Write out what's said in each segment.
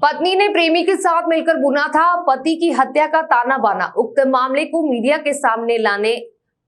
पत्नी ने प्रेमी के साथ मिलकर बुना था पति की हत्या का ताना बाना। उक्त मामले को मीडिया के सामने लाने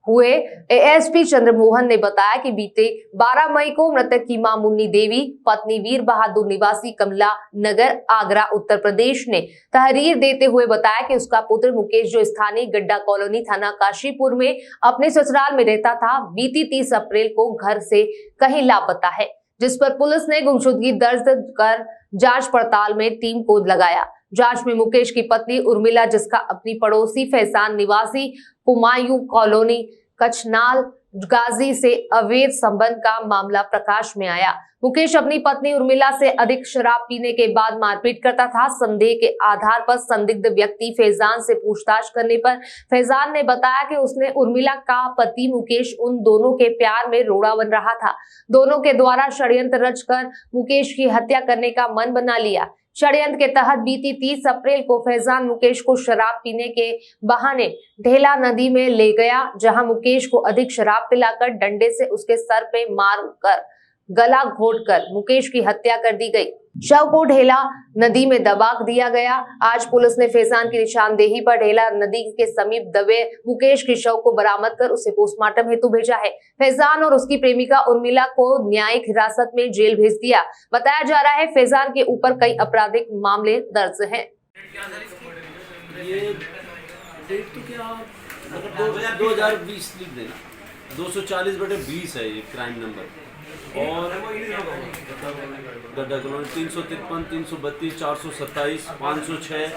हुए एएसपी चंद्रमोहन ने बताया कि बीते 12 मई को मृतक की मां मुन्नी देवी पत्नी वीर बहादुर निवासी कमला नगर आगरा उत्तर प्रदेश ने तहरीर देते हुए बताया कि उसका पुत्र मुकेश जो स्थानीय गड्ढा कॉलोनी थाना काशीपुर में अपने ससुराल में रहता था, बीती 30 अप्रैल को घर से कहीं लापता है, जिस पर पुलिस ने गुमशुदगी दर्ज कर जांच पड़ताल में टीम को लगाया। जांच में मुकेश की पत्नी उर्मिला, जिसका अपनी पड़ोसी फैजान निवासी हुमायूं कॉलोनी कचनाल गाजी से अवैध संबंध का मामला प्रकाश में आया। मुकेश अपनी पत्नी उर्मिला से अधिक शराब पीने के बाद मारपीट करता था। संदेह के आधार पर संदिग्ध व्यक्ति फैजान से पूछताछ करने पर फैजान ने बताया कि उसने उर्मिला का पति मुकेश उन दोनों के प्यार में रोड़ा बन रहा था। दोनों के द्वारा षड्यंत्र रचकर मुकेश की हत्या करने का मन बना लिया। षड्यंत्र के तहत बीती 30 अप्रैल को फैजान मुकेश को शराब पीने के बहाने ढेला नदी में ले गया, जहां मुकेश को अधिक शराब पिलाकर डंडे से उसके सर पे मार कर गला घोटकर मुकेश की हत्या कर दी गई। शव को ढेला नदी में दबा दिया गया। आज पुलिस ने फैजान की निशानदेही पर ढेला नदी के समीप दबे मुकेश के शव को बरामद कर उसे पोस्टमार्टम हेतु भेजा है। फैजान और उसकी प्रेमिका उर्मिला को न्यायिक हिरासत में जेल भेज दिया। बताया जा रहा है फैजान के ऊपर कई आपराधिक मामले दर्ज हैं। ये डेट तो क्या, अगर 2020 लिख देना, 240/20 है ये क्राइम नंबर। और गड्ढा कॉलोनी 353, 332, 427, 506,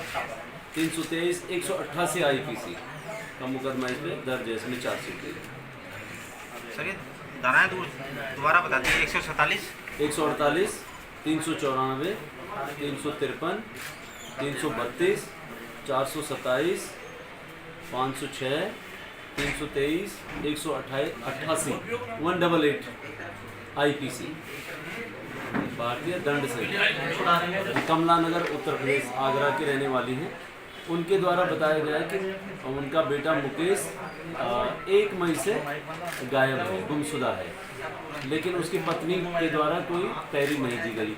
323, 188 IPC का मुकदमा इसमें दर्ज है। इसमें चार्जशीट है। सर ये धाराएं दोबारा बता दीजिए। 147, 148, 394, 353, 332, 427, 506, 323, 188, 188 IPC भारतीय दंड संहिता। कमला नगर उत्तर प्रदेश आगरा की रहने वाली हैं। उनके द्वारा बताया गया है कि उनका बेटा मुकेश 1 मई से गायब है, गुमशुदा है, लेकिन उसकी पत्नी के द्वारा कोई तहरीर नहीं दी गई।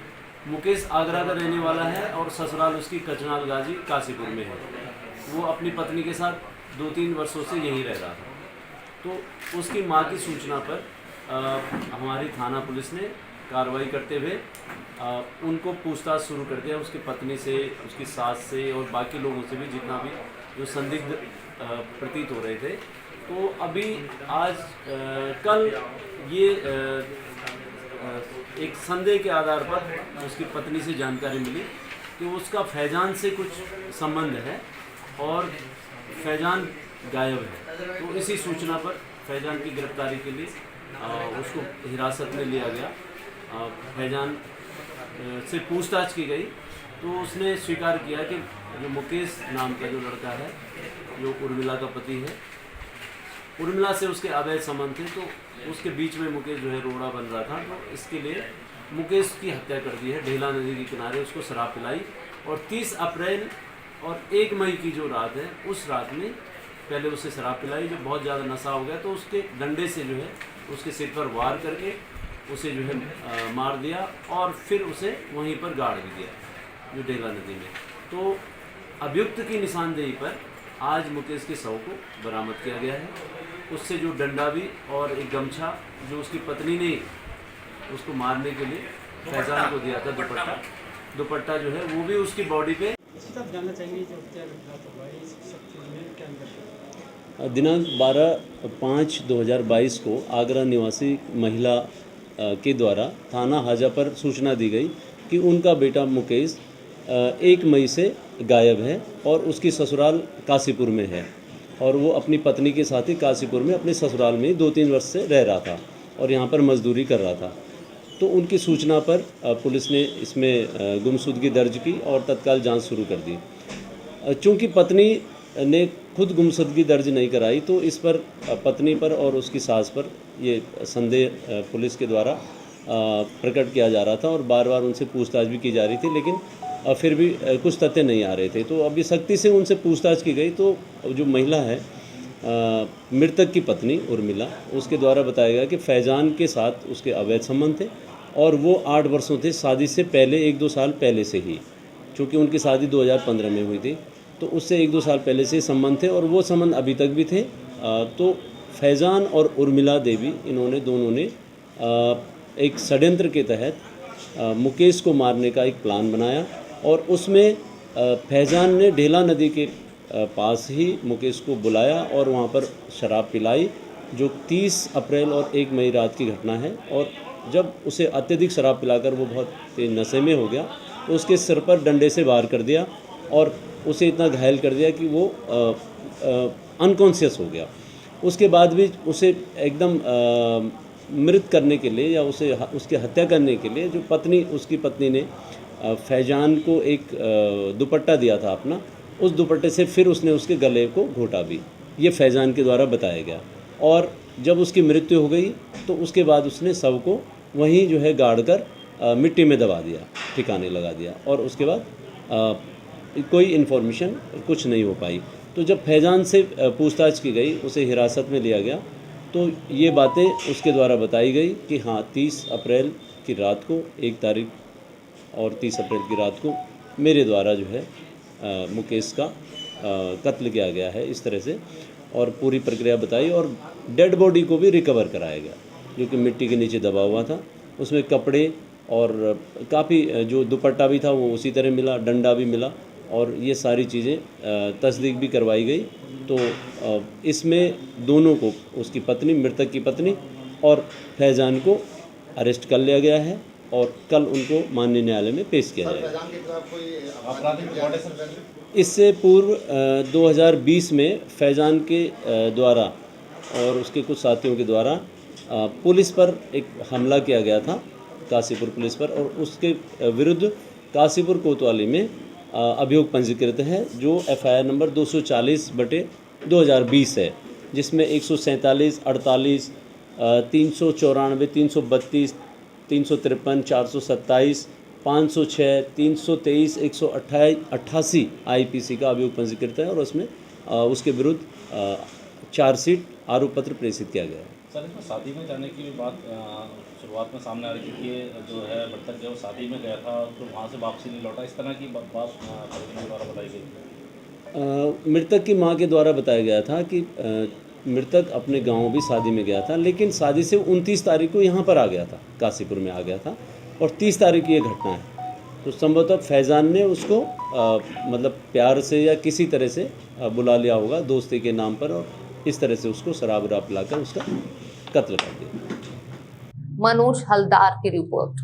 मुकेश आगरा का रहने वाला है और ससुराल उसकी कचनाल गाजी काशीपुर में है। वो अपनी पत्नी के साथ 2-3 वर्षों से यहीं रह रहा था। तो उसकी मां की सूचना पर हमारी थाना पुलिस ने कार्रवाई करते हुए उनको पूछताछ शुरू कर दिया। उसकी पत्नी से, उसकी सास से और बाकी लोगों से भी, जितना भी जो संदिग्ध प्रतीत हो रहे थे। तो अभी आज कल ये एक संदेह के आधार पर उसकी पत्नी से जानकारी मिली कि उसका फैजान से कुछ संबंध है और फैजान गायब है। तो इसी सूचना पर फैजान की गिरफ्तारी के लिए उसको हिरासत में लिया गया। फैजान से पूछताछ की गई तो उसने स्वीकार किया कि जो मुकेश नाम का जो लड़का है, जो उर्मिला का पति है, उर्मिला से उसके अवैध संबंध थे। तो उसके बीच में मुकेश जो है रोड़ा बन रहा था, तो इसके लिए मुकेश की हत्या कर दी है। ढेला नदी के किनारे उसको शराब पिलाई और 30 अप्रैल और 1 मई की जो रात है, उस रात में पहले उसे शराब पिलाई। जब बहुत ज़्यादा नशा हो गया तो उसके डंडे से जो है उसके सिर पर वार करके उसे जो है मार दिया और फिर उसे वहीं पर गाड़ भी दिया, जो ढेला नदी में। तो अभियुक्त की निशानदेही पर आज मुकेश के शव को बरामद किया गया है। उससे जो डंडा भी और एक गमछा जो उसकी पत्नी ने उसको मारने के लिए फैजान को दिया था, दुपट्टा जो है वो भी उसकी बॉडी पे। दिनांक 12/5/2022 को आगरा निवासी महिला के द्वारा थाना हाजा पर सूचना दी गई कि उनका बेटा मुकेश 1 मई से गायब है और उसकी ससुराल काशीपुर में है और वो अपनी पत्नी के साथ ही काशीपुर में अपने ससुराल में 2-3 वर्ष से रह रहा था और यहाँ पर मजदूरी कर रहा था। तो उनकी सूचना पर पुलिस ने इसमें गुमशुदगी दर्ज की और तत्काल जांच शुरू कर दी। चूँकि पत्नी ने खुद गुमशुदगी दर्ज नहीं कराई तो इस पर पत्नी पर और उसकी सास पर ये संदेह पुलिस के द्वारा प्रकट किया जा रहा था और बार बार उनसे पूछताछ भी की जा रही थी, लेकिन फिर भी कुछ तथ्य नहीं आ रहे थे। तो अभी सख्ती से उनसे पूछताछ की गई तो जो महिला है, मृतक की पत्नी उर्मिला, उसके द्वारा बताया गया कि फैजान के साथ उसके अवैध संबंध थे और वो 8 वर्षों थे शादी से पहले, 1-2 साल पहले से ही। चूँकि उनकी शादी 2015 में हुई थी, तो उससे 1-2 साल पहले से संबंध थे और वो संबंध अभी तक भी थे। तो फैज़ान और उर्मिला देवी इन्होंने दोनों ने एक षड्यंत्र के तहत मुकेश को मारने का एक प्लान बनाया और उसमें फैज़ान ने ढेला नदी के पास ही मुकेश को बुलाया और वहाँ पर शराब पिलाई, जो 30 अप्रैल और 1 मई रात की घटना है। और जब उसे अत्यधिक शराब पिलाकर वो बहुत तेज नशे में हो गया तो उसके सिर पर डंडे से वार कर दिया और उसे इतना घायल कर दिया कि वो अनकॉन्शियस हो गया। उसके बाद भी उसे एकदम मृत करने के लिए या उसकी हत्या करने के लिए जो उसकी पत्नी ने फैज़ान को एक दुपट्टा दिया था अपना, उस दुपट्टे से फिर उसने उसके गले को घोटा भी। ये फैज़ान के द्वारा बताया गया। और जब उसकी मृत्यु हो गई तो उसके बाद उसने शव को वहीं जो है गाड़ कर मिट्टी में दबा दिया, ठिकाने लगा दिया और उसके बाद कोई इन्फॉर्मेशन कुछ नहीं हो पाई। तो जब फैज़ान से पूछताछ की गई, उसे हिरासत में लिया गया, तो ये बातें उसके द्वारा बताई गई कि हाँ 30 अप्रैल की रात को 1 तारीख और 30 अप्रैल की रात को मेरे द्वारा जो है मुकेश का कत्ल किया गया है इस तरह से, और पूरी प्रक्रिया बताई। और डेड बॉडी को भी रिकवर कराया गया जो कि मिट्टी के नीचे दबा हुआ था। उसमें कपड़े और काफ़ी जो दुपट्टा भी था वो उसी तरह मिला, डंडा भी मिला और ये सारी चीज़ें तस्दीक भी करवाई गई। तो इसमें दोनों को, उसकी पत्नी, मृतक की पत्नी और फैज़ान को अरेस्ट कर लिया गया है और कल उनको माननीय न्यायालय में पेश किया जाएगा। इससे पूर्व 2020 में फैज़ान के द्वारा और उसके कुछ साथियों के द्वारा पुलिस पर एक हमला किया गया था, काशीपुर पुलिस पर, और उसके विरुद्ध काशीपुर कोतवाली में अभियोग पंजीकृत है जो FIR नंबर 240/2020 है, जिसमें 147, 48, 394, 332, 353, 427, 506, 323, 188 IPC का अभियोग पंजीकृत है और उसमें उसके विरुद्ध चार्जशीट, आरोप पत्र प्रेषित किया गया है। सर, इसमें शादी में जाने की बात शुरुआत में सामने आ रही थी कि जो है मृतक जो शादी में गया था तो वहाँ से वापसी नहीं लौटा, इस तरह की बात परिजनों के द्वारा बताई गई। मृतक की मां के द्वारा बताया गया था कि मृतक अपने गांव भी शादी में गया था, लेकिन शादी से 29 तारीख को यहाँ पर आ गया था, काशीपुर में आ गया था और 30 तारीख की ये घटना है। तो संभवतः फैज़ान ने उसको मतलब प्यार से या किसी तरह से बुला लिया होगा दोस्ती के नाम पर, और इस तरह से उसको शराब पिलाकर उसका कत्ल कर दिया। मनोज हलदार की रिपोर्ट।